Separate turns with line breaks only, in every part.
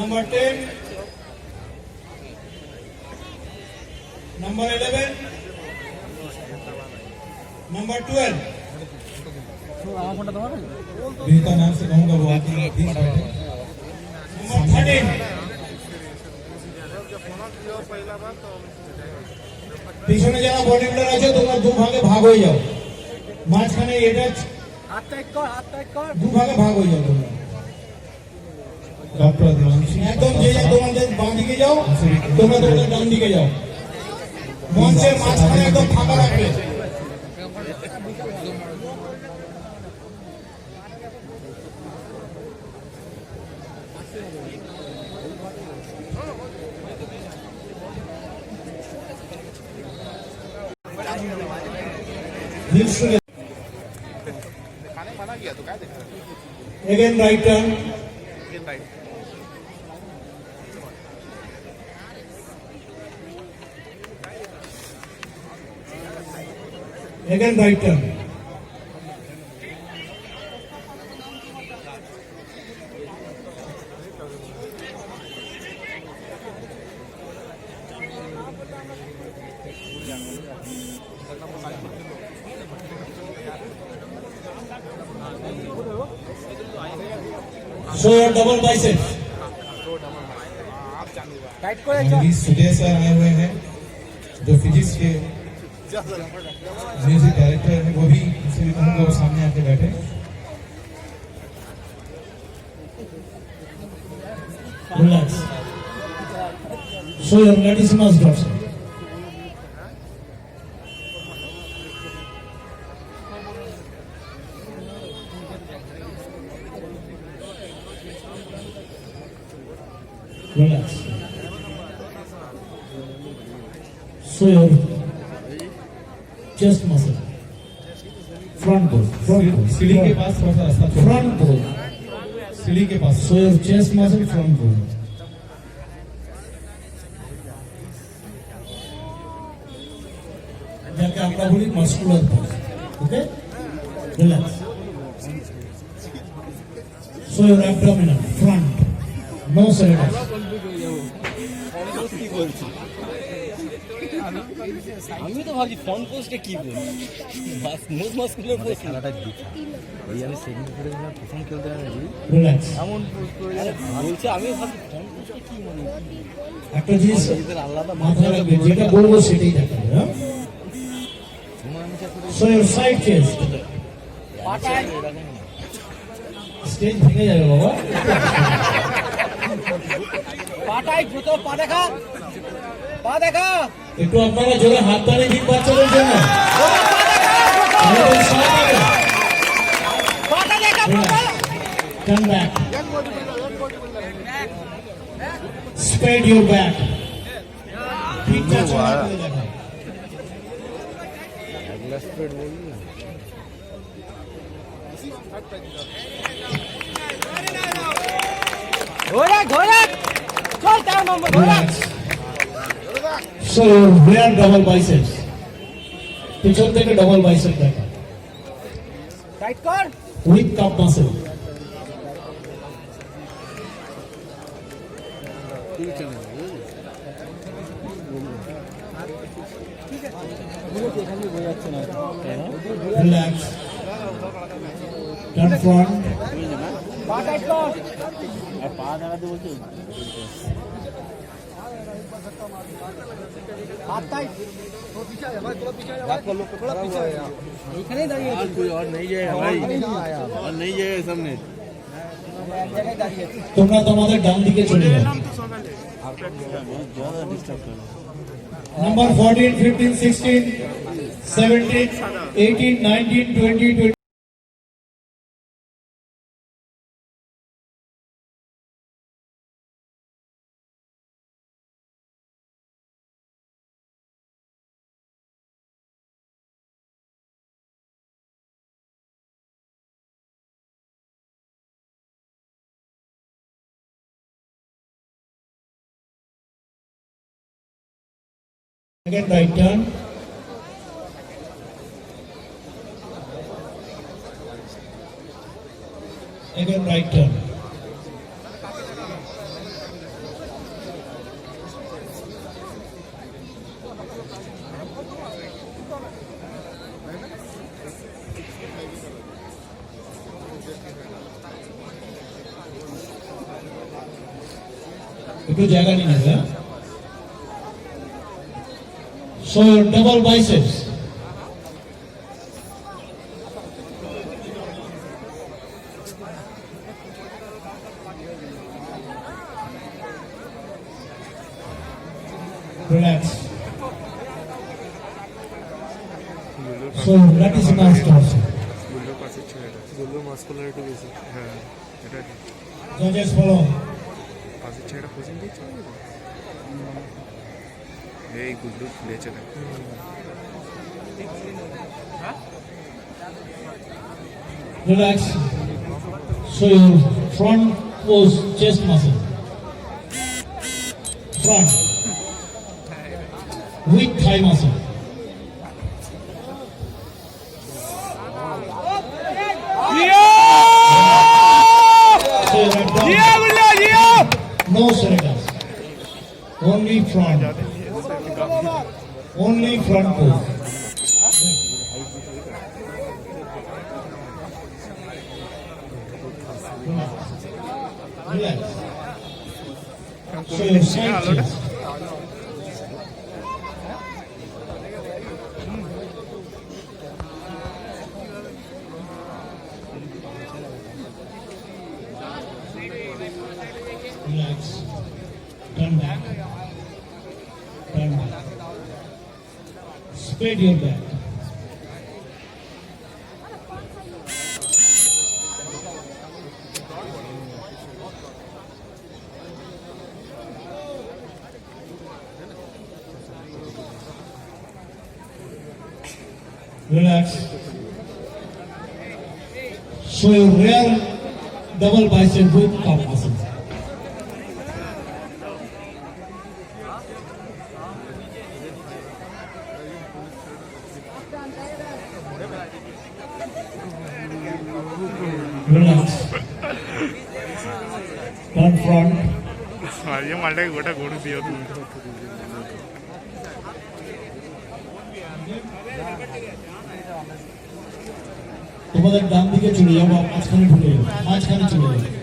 Number 10. Number 11. Number 12.
बेहतर नाम से कहूँगा वो आके प्लीज बैठे।
Number 13. পিছনে যারা বডি বিল্ডার আছে তোমরা দু ভাগে ভাগ হয়ে যাও, মাঝখানে এটা দু ভাগে ভাগ হয়ে যাও তোমরা।
डॉक्टर देवांशी
একদম যে যা তোমাদের বাম দিকে যাও, তোমরা তোমাদের ডান দিকে যাও। মঞ্চের মাঝখানে একদম ফাঁকা রাখবে। Again right turn. Again right turn. Show your double biceps.
अभी सुजय सर आए हुए हैं जो फिजिक्स के म्यूजिक डायरेक्टर है, वो भी इनसे भी कहूँगा वो सामने आके बैठे।
Relax. Show your latissimus dorsal. Relax. So your chest muscle, front pose,
सीढ़ी के पास थोड़ा सा रास्ता छोड़ो।
front pose.
सीढ़ी के पास
So your chest muscle, front pose. যাকে আমরা বলি muscular pose. Okay, relax. So your abdominal, front, no shoulders.
আমি তো ভাবছি ফ্রন্ট পোস্টে কি বলবো, মোস্ট মাস্কুলার পোস্ট খেলাটা দিচ্ছি। ওই আমি সেকেন্ড করে প্রথম খেলতে আমি
রিল্যাক্স।
এমন পোস্ট করে বলছে, আমি ভাবছি ফ্রন্ট পোস্টে কি মানে
একটা জিনিস
আলাদা
মাথায় রাখবে, যেটা বলবো সেটাই দেখাবে। হ্যাঁ, so your side chest, stage ভেঙে যাবে বাবা।
পাটাই দ্রুত পা দেখা, পা দেখা,
একটু আপনারা জোরে হাত তালি দিন বাচ্চাদের জন্য।
পাটা দেখা,
Turn back. Spread your back. পিঠটা চড়া করে দেখা।
ঘোরা ঘোরা, চল 4 নম্বর ঘোরা।
So your rear double biceps, পিছন থেকে double bicep দেখা।
টাইট কর,
With cup muscle. Relax. Turn front.
পা টাইট কর, আর পা দেখাতে বলছি, হাত টাইট, এইখানেই দাঁড়িয়ে আছে, कोई और नहीं जाएगा भाई, और नहीं जाएगा सामने, এক জায়গায় দাঁড়িয়ে আছে।
তোমরা তোমাদের ডান দিকে চলে যাও। Number 14, 15, 16, 17, 18, 19, 20, 21. Again, right turn. Again, right turn. একটু জায়গা নিয়ে নেবে। Show your double biceps. Relax. So that is enough also.
গুলোর পাশে ছেলেটা গুলোর মাস্কুলার একটু বেশি হ্যাঁ এটা ঠিক।
Judges follow.
পাশের ছেলেটা কোচিং দিচ্ছে এই গুলো ফুলেছে দেখ
Relax. So your front pose chest muscle. Front. With thigh muscle. So no surrenders. Only front. Only front pose. Relax. So your side chest. Relax. Turn back. Turn back. Spread your back. Relax. Show your rear double bicep with calf muscles. Relax. Turn front.
আজকে মালটাকে গোটা গরু দিও তুমি
তোমাদের ডান দিকে চলে যাবো, মাঝখানে ঢুকে যাবো, মাঝখানে চলে যাবো।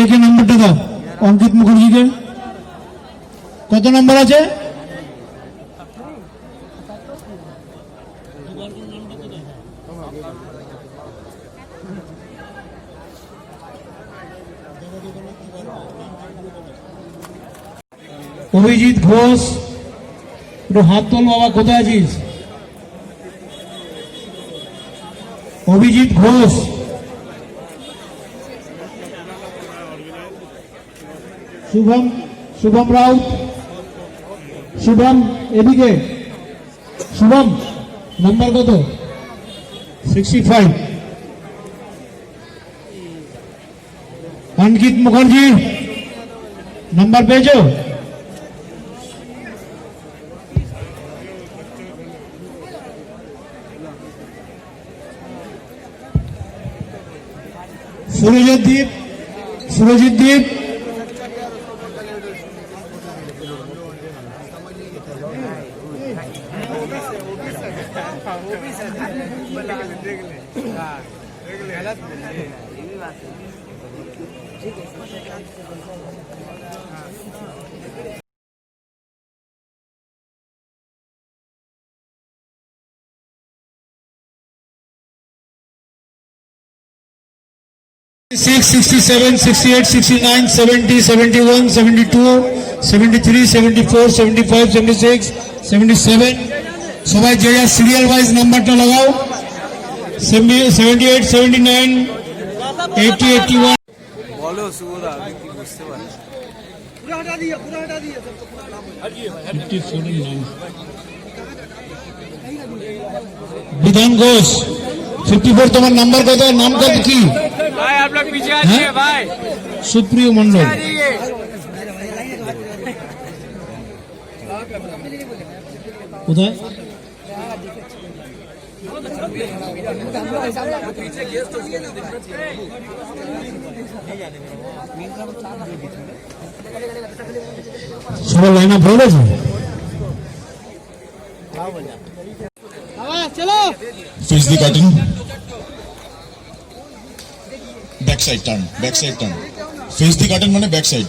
एक नंबरটা দাও অঙ্কিত মুখার্জিকে। কত নম্বর আছে? অভিজিৎ ঘোষ, একটু হাত তোল বাবা, কোথায় আছিস? অভিজিৎ ঘোষ। শুভম, শুভম রাউত, শুভম এদিকে। শুভম নাম্বার কত? 65। অঙ্কিত মুখার্জি নাম্বার পেয়েছো? সুরজিৎ দ্বীপ, সুরজিৎ দ্বীপ। 6, 67, 68, 69, 70, 71, 72, 73, 74, 75, 76, 77. সবাই যে যা সিরিয়াল ওয়াইজ নাম্বারটা লাগাও। 78, 79, 80, 81.
বলো শুভদা আমি কি বুঝতে পারি
বিধান ঘোষ 54 তোমার নাম্বার কত? নাম কত কি?
भाई आप लोग पीछे आ जाइए भाई
সুপ্রিয় মন্ডল। কোথায়? সবার লাইন আপ হয়ে গেছে?
Face the curtain. Backside turn. Backside turn. Face the curtain মানে backside.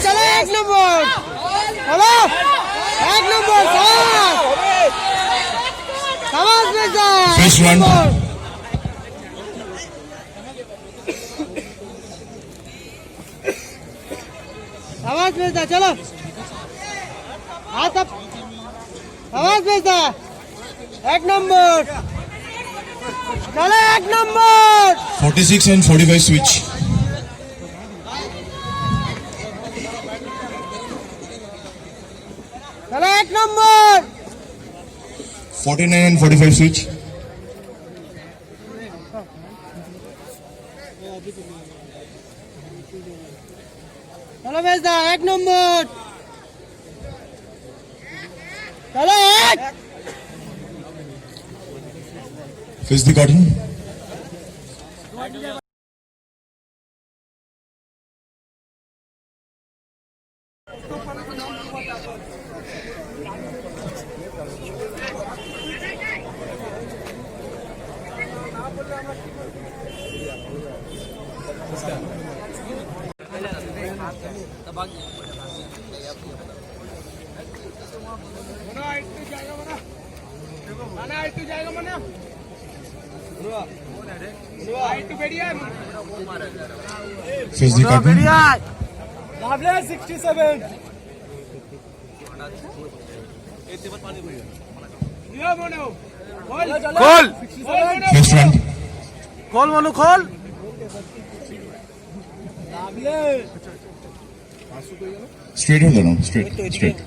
चलो एक नंबर चलो एक नंबर
Face front.
आवाज भेजता चलो हाथ अप आवाज भेजता एक नंबर चलो एक नंबर
46 and 45 switch.
चलो एक नंबर
49 and 45 switch.
चलो भेजता एक नंबर चलो एक
Face the curtain. Face the curtain.
67
खोल
Face front.
खोल मनु खोल
Straight hold on. Straight. Straight.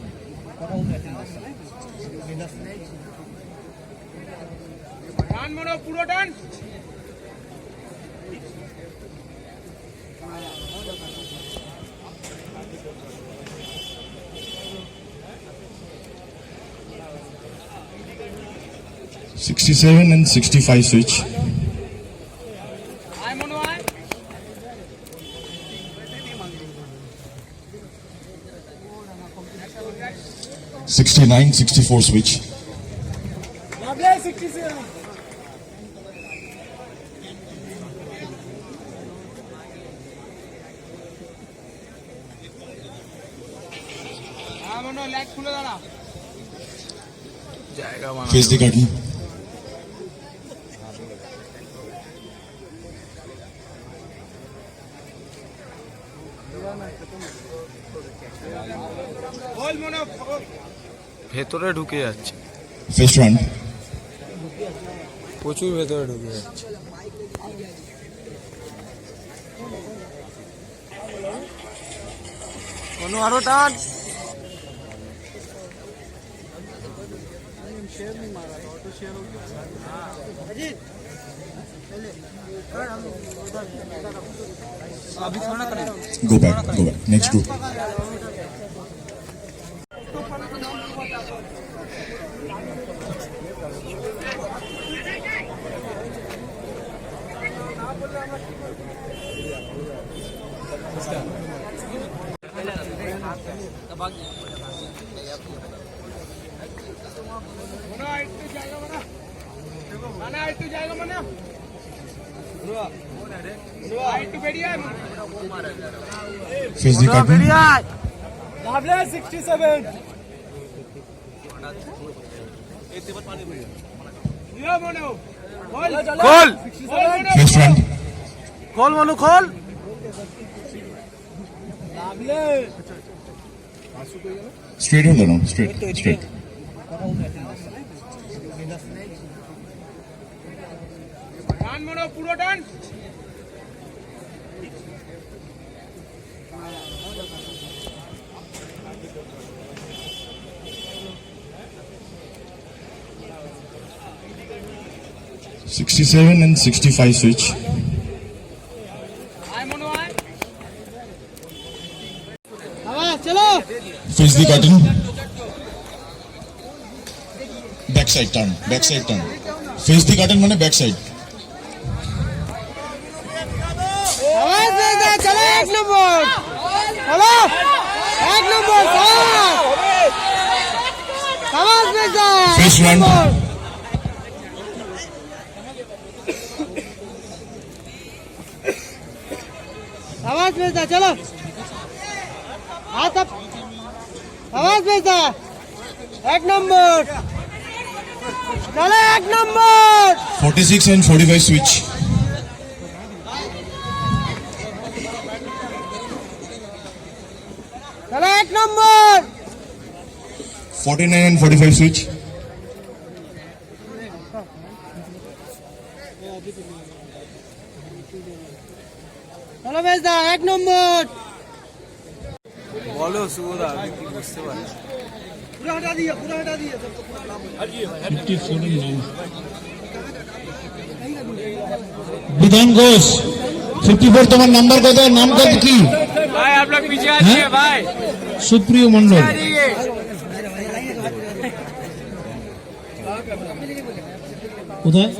টান মনো পুরো টান
67 and 65 switch.
আয় মনো আয়
69, 64 switch.
লাভলে 67 আয় মনো লেগ খুলে দাঁড়া
জায়গা বানা
Face the curtain.
বল মনো
ভেতরে ঢুকে যাচ্ছে
Face front.
প্রচুর ভেতরে ঢুকে যাচ্ছে কোনো আরো টান
Go back. Go back. Next group.
মনো একটু জায়গা বানা মানা একটু জায়গা বানা একটু বেরিয়ে আয়
Face the curtain.
লাভলে 67 নিও মনো खोल
First round.
खोल मनु खोल
Straight on now. Straight.
টান মনো পুরো টান
67 and 65 switch.
আয় মনো আয় আবার চলো
Face the curtain. Backside turn. Face the curtain মানে backside.
আওয়াজ দিয়ে দে চলো এক নম্বর চলো এক নম্বর আওয়াজ দিয়ে দে
First round.
आवाज भेजता चलो हाथ अप आवाज भेजता एक नंबर चलो एक नंबर
46 and 45 switch.
चलो एक नंबर
49 and 45 switch.
चलो भेजता एक नंबर
বলো সুবোধা আমি কি বুঝতে পারি
पूरा हटा दिया
54 বিধান ঘোষ 54 তোমার নাম্বার কত নাম কত কি
ভাই आप लोग पीछे आइए भाई
সুপ্রিয় মন্ডল কোথায়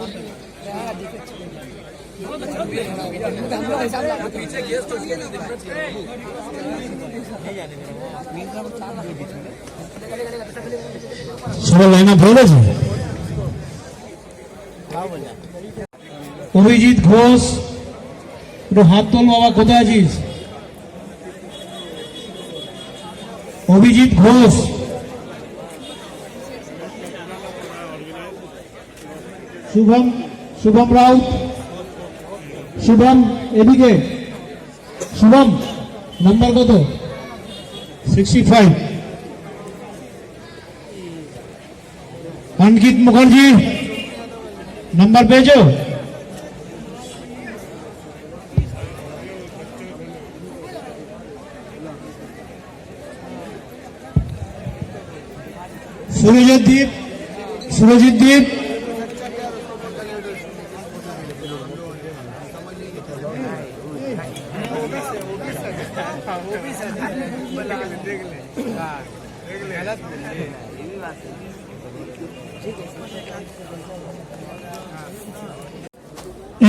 সবাই লাইন আপ হয়ে গেছে অভিজিৎ ঘোষ একটু হাত তোল বাবা কোথায় আছিস অভিজিৎ ঘোষ শুভম রাউত শুভম এদিকে শুভম নাম্বার কত 65 অঙ্কিত মুখার্জি নাম্বার পেয়েছো সুরজিৎ দ্বীপ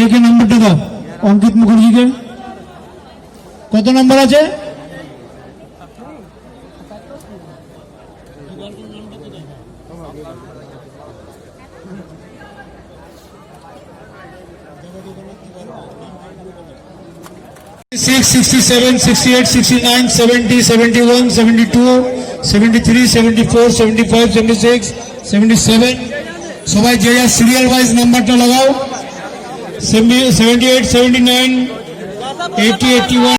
एक नंबर दाও अंकित मुखर्जी के कत नंबर আছে 67, 68, 69, 70, 71, 72, 73, 74, 75, 76, 77 সবাই যে যা সিরিয়াল ওয়াইজ নাম্বারটা লাগাও 78, 79, 80, 81